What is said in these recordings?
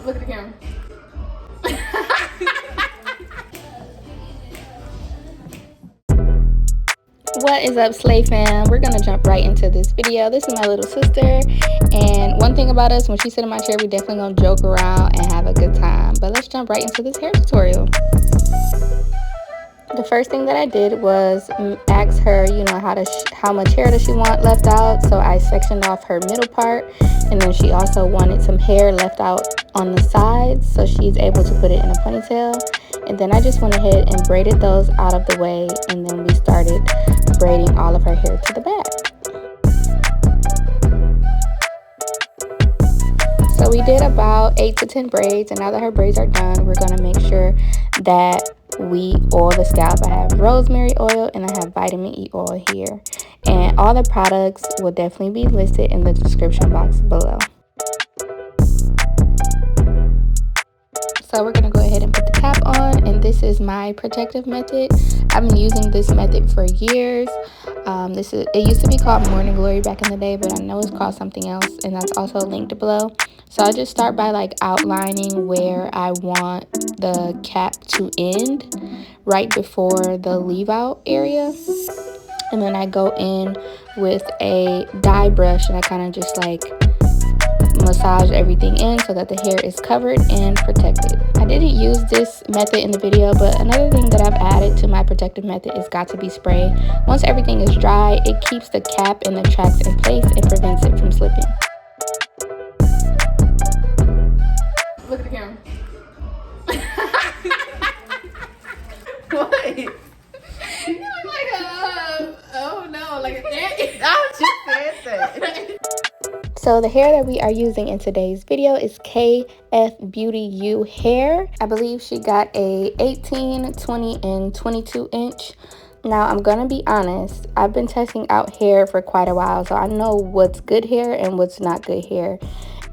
Look at the camera. What is up, Slay fam? We're gonna jump right into this video. This is my little sister, and one thing about us, when she sit in my chair, we definitely gonna joke around and have a good time. But let's jump right into this hair tutorial. The first thing that I did was ask her, how much hair does she want left out. So I sectioned off her middle part, and then she also wanted some hair left out on the sides, so she's able to put it in a ponytail. And then I just went ahead and braided those out of the way, and then we started braiding all of her hair to the back. So we did about 8 to 10 braids, and now that her braids are done, we're going to make sure that we oil the scalp. I have rosemary oil and I have vitamin E oil here, and all the products will definitely be listed in the description box below. So we're going to go ahead and put the cap on, and this is my protective method. I've been using this method for years. It used to be called Morning Glory back in the day, but I know it's called something else, and that's also linked below. So I just start by outlining where I want the cap to end, right before the leave out area. And then I go in with a dye brush, and I kind of just massage everything in so that the hair is covered and protected. I didn't use this method in the video, but another thing that I've added to my protective method is got to be spray. Once everything is dry, it keeps the cap and the tracks in place and prevents it from slipping. Look at the camera. What? You look like a daddy. I just said that. So the hair that we are using in today's video is KF Beauty U hair. I believe she got a 18, 20, and 22 inch. Now I'm gonna be honest, I've been testing out hair for quite a while, so I know what's good hair and what's not good hair.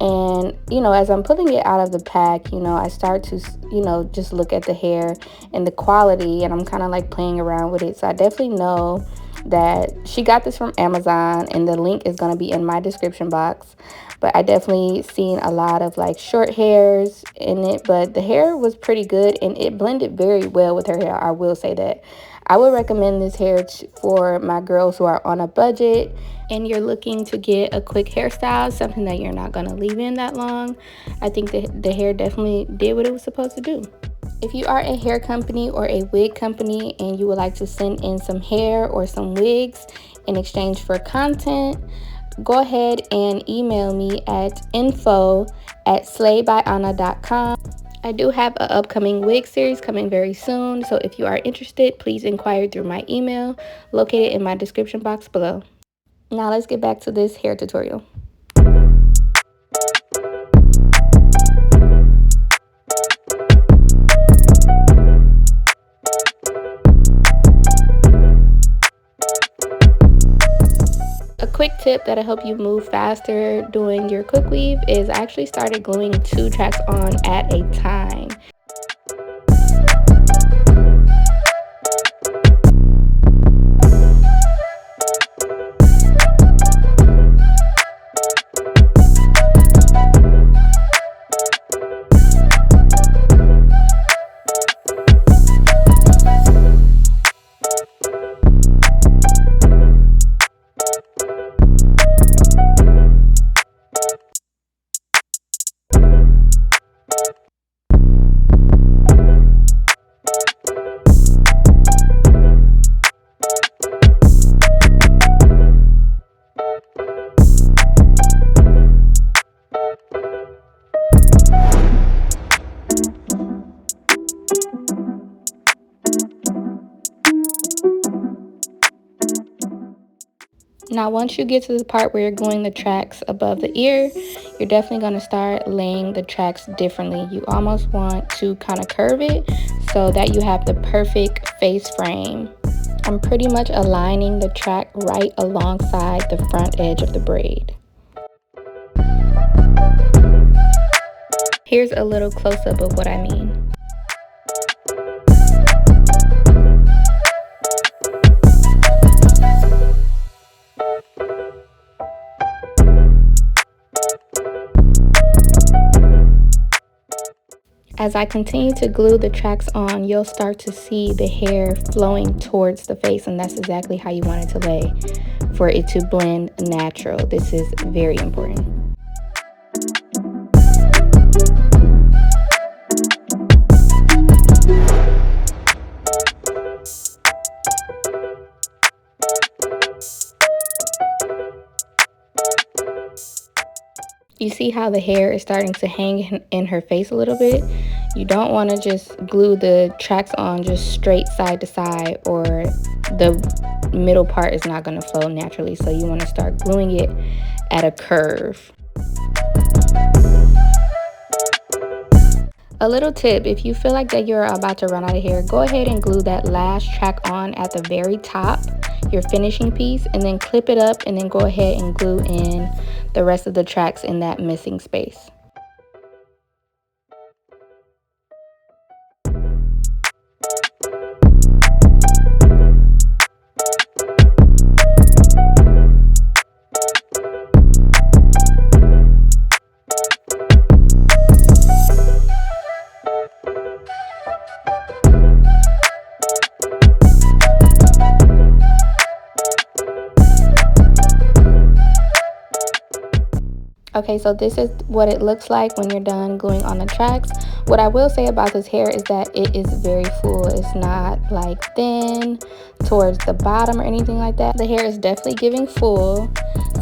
And as I'm pulling it out of the pack, I start to just look at the hair and the quality, and I'm kind of playing around with it. So I definitely know that she got this from Amazon, and the link is going to be in my description box. But I definitely seen a lot of short hairs in it, but the hair was pretty good and it blended very well with her hair. I will say that. I would recommend this hair for my girls who are on a budget and you're looking to get a quick hairstyle, something that you're not going to leave in that long. I think the hair definitely did what it was supposed to do. If you are a hair company or a wig company and you would like to send in some hair or some wigs in exchange for content, go ahead and email me at info@SlayedByOna.com. I do have an upcoming wig series coming very soon, so if you are interested, please inquire through my email located in my description box below. Now let's get back to this hair tutorial. A quick tip that'll help you move faster doing your quick weave is I actually started gluing 2 tracks on at a time. Now, once you get to the part where you're gluing the tracks above the ear, you're definitely going to start laying the tracks differently. You almost want to kind of curve it so that you have the perfect face frame. I'm pretty much aligning the track right alongside the front edge of the braid. Here's a little close-up of what I mean. As I continue to glue the tracks on, you'll start to see the hair flowing towards the face, and that's exactly how you want it to lay for it to blend natural. This is very important. You see how the hair is starting to hang in her face a little bit? You don't want to just glue the tracks on just straight side to side, or the middle part is not going to flow naturally. So you want to start gluing it at a curve. A little tip, if you feel like that you're about to run out of hair, go ahead and glue that last track on at the very top, your finishing piece, and then clip it up, and then go ahead and glue in the rest of the tracks in that missing space. Okay, so this is what it looks like when you're done gluing on the tracks. What I will say about this hair is that it is very full. It's not like thin towards the bottom or anything like that. The hair is definitely giving full.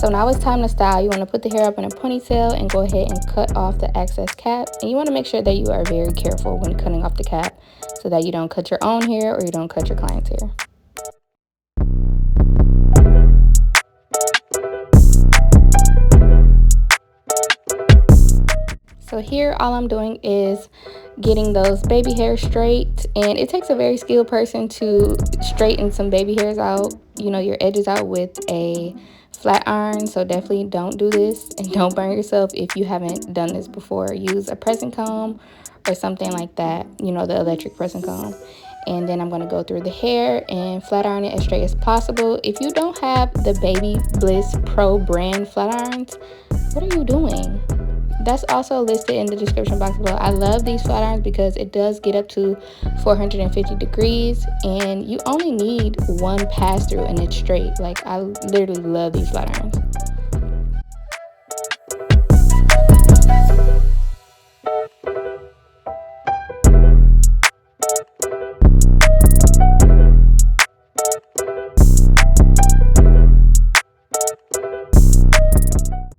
So now it's time to style. You want to put the hair up in a ponytail and go ahead and cut off the excess cap. And you want to make sure that you are very careful when cutting off the cap so that you don't cut your own hair or you don't cut your client's hair. So here all I'm doing is getting those baby hairs straight, and it takes a very skilled person to straighten some baby hairs out, you know, your edges out with a flat iron. So definitely don't do this and don't burn yourself if you haven't done this before. Use a pressing comb or something like that, you know, the electric pressing comb. And then I'm going to go through the hair and flat iron it as straight as possible. If you don't have the Baby Bliss Pro brand flat irons, what are you doing? That's also listed in the description box below. I love these flat irons because it does get up to 450 degrees and you only need one pass through and it's straight. Like, I literally love these flat irons.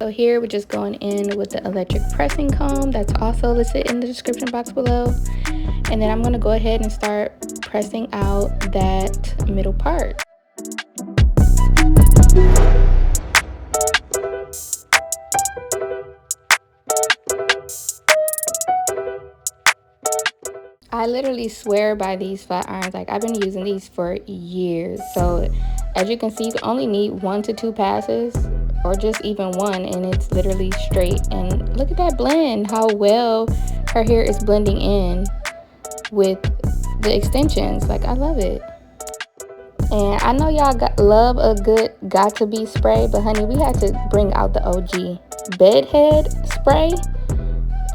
So here we're just going in with the electric pressing comb that's also listed in the description box below. And then I'm going to go ahead and start pressing out that middle part. I literally swear by these flat irons. Like, I've been using these for years. So as you can see, you only need 1 to 2 passes, or just even one, and it's literally straight. And look at that blend, how well her hair is blending in with the extensions. Like, I love it. And I know y'all love a good got to be spray, but honey, we had to bring out the OG bedhead spray.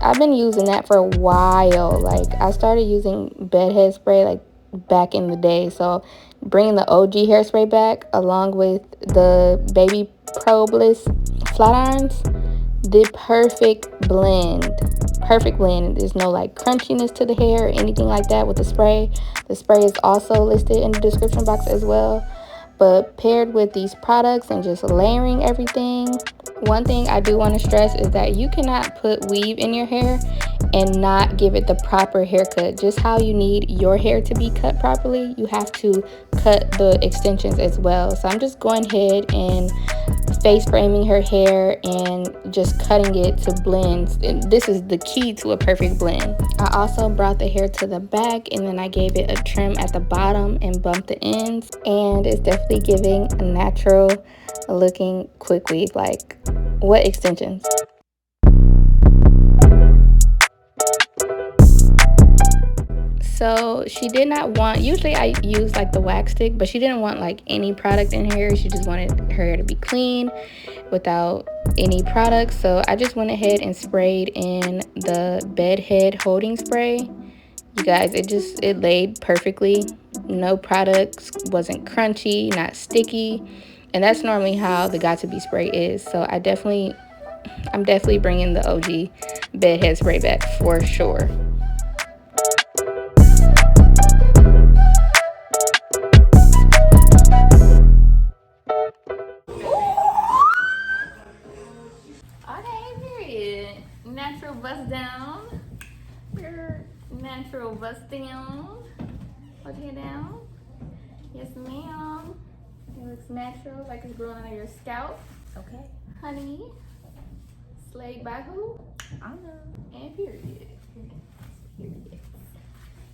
I've been using that for a while. Like, I started using bedhead spray like back in the day. So bringing the OG hairspray back along with the Baby Pro Bliss flat irons, the perfect blend. Perfect blend. There's no like crunchiness to the hair or anything like that with the spray. The spray is also listed in the description box as well. But paired with these products and just layering everything, one thing I do want to stress is that you cannot put weave in your hair and not give it the proper haircut. Just how you need your hair to be cut properly, you have to cut the extensions as well. So I'm just going ahead and face framing her hair and just cutting it to blend. And this is the key to a perfect blend. I also brought the hair to the back and then I gave it a trim at the bottom and bumped the ends, and it's definitely giving a natural looking quick weave. Like, what extensions? So she did not want, usually I use like the wax stick, but she didn't want like any product in her hair. She just wanted her hair to be clean without any products, so I just went ahead and sprayed in the bed head holding spray. You guys, it laid perfectly. No products, wasn't crunchy, not sticky, and that's normally how the Got to Be spray is. So I'm definitely bringing the OG bed head spray back for sure. Natural bust down. Natural bust down. Hold your head down. Yes, ma'am. It looks natural, like it's growing under your scalp. Okay. Honey. Slayed by who? I don't know. And period.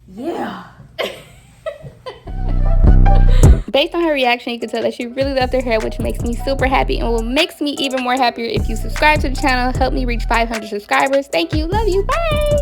Yeah. Based on her reaction, you can tell that she really loved her hair, which makes me super happy and will makes me even more happier if you subscribe to the channel. Help me reach 500 subscribers. Thank you. Love you. Bye.